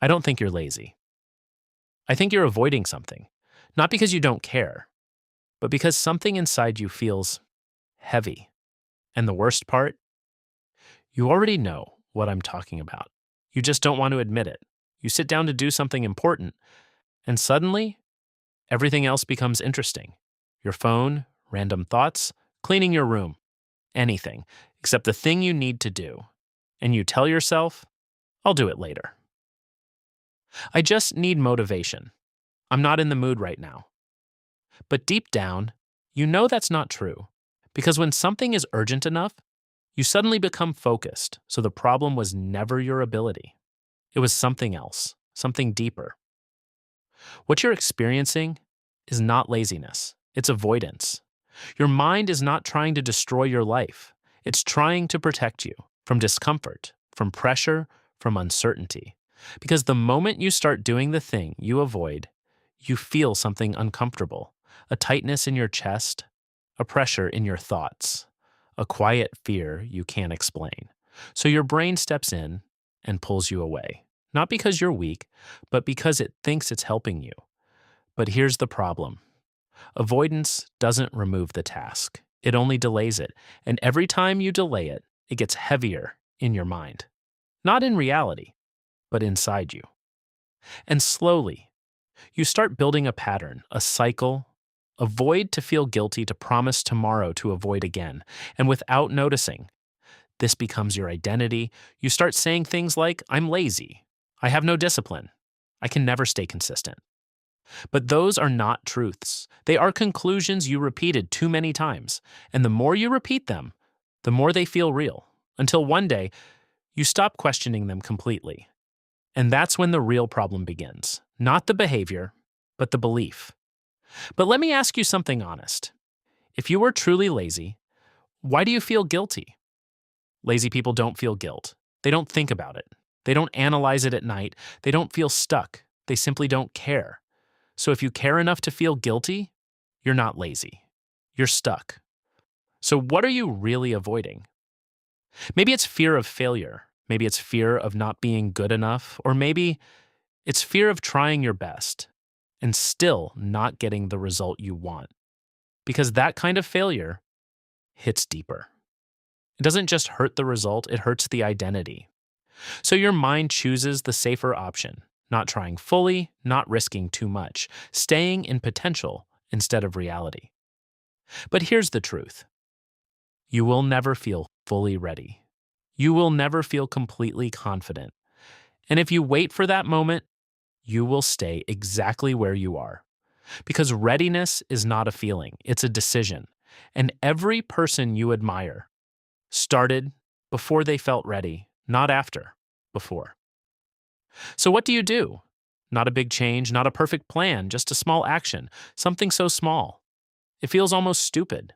I don't think you're lazy. I think you're avoiding something, not because you don't care, but because something inside you feels heavy. And the worst part, you already know what I'm talking about. You just don't want to admit it. You sit down to do something important, and suddenly, everything else becomes interesting. Your phone, random thoughts, cleaning your room, anything except the thing you need to do. And you tell yourself, I'll do it later. I just need motivation. I'm not in the mood right now. But deep down, you know that's not true. Because when something is urgent enough, you suddenly become focused, so the problem was never your ability. It was something else, something deeper. What you're experiencing is not laziness, it's avoidance. Your mind is not trying to destroy your life, it's trying to protect you from discomfort, from pressure, from uncertainty. Because the moment you start doing the thing you avoid, you feel something uncomfortable, a tightness in your chest, a pressure in your thoughts, a quiet fear you can't explain. So your brain steps in and pulls you away. Not because you're weak, but because it thinks it's helping you. But here's the problem. Avoidance doesn't remove the task. It only delays it. And every time you delay it, it gets heavier in your mind. Not in reality, but inside you. And slowly, you start building a pattern, a cycle. Avoid to feel guilty, to promise tomorrow to avoid again. And without noticing, this becomes your identity. You start saying things like, I'm lazy. I have no discipline. I can never stay consistent. But those are not truths. They are conclusions you repeated too many times. And the more you repeat them, the more they feel real. Until one day, you stop questioning them completely. And that's when the real problem begins. Not the behavior, but the belief. But let me ask you something honest. If you were truly lazy, why do you feel guilty? Lazy people don't feel guilt. They don't think about it. They don't analyze it at night. They don't feel stuck. They simply don't care. So if you care enough to feel guilty, you're not lazy. You're stuck. So what are you really avoiding? Maybe it's fear of failure. Maybe it's fear of not being good enough. Or maybe it's fear of trying your best and still not getting the result you want. Because that kind of failure hits deeper. It doesn't just hurt the result, it hurts the identity. So your mind chooses the safer option, not trying fully, not risking too much, staying in potential instead of reality. But here's the truth. You will never feel fully ready. You will never feel completely confident. And if you wait for that moment, you will stay exactly where you are. Because readiness is not a feeling, it's a decision. And every person you admire started before they felt ready, not after, before. So what do you do? Not a big change, not a perfect plan, just a small action, something so small. It feels almost stupid.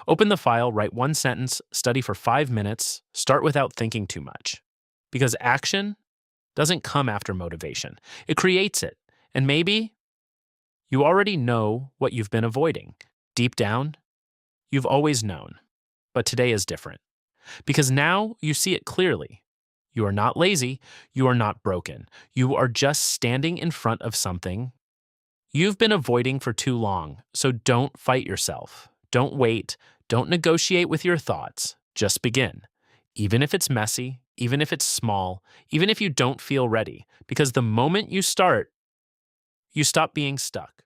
Open the file, write one sentence, study for 5 minutes, start without thinking too much. Because action doesn't come after motivation. It creates it. And maybe you already know what you've been avoiding. Deep down, you've always known. But today is different. Because now you see it clearly. You are not lazy. You are not broken. You are just standing in front of something you've been avoiding for too long. So don't fight yourself. Don't wait. Don't negotiate with your thoughts. Just begin. Even if it's messy, even if it's small, even if you don't feel ready. Because the moment you start, you stop being stuck.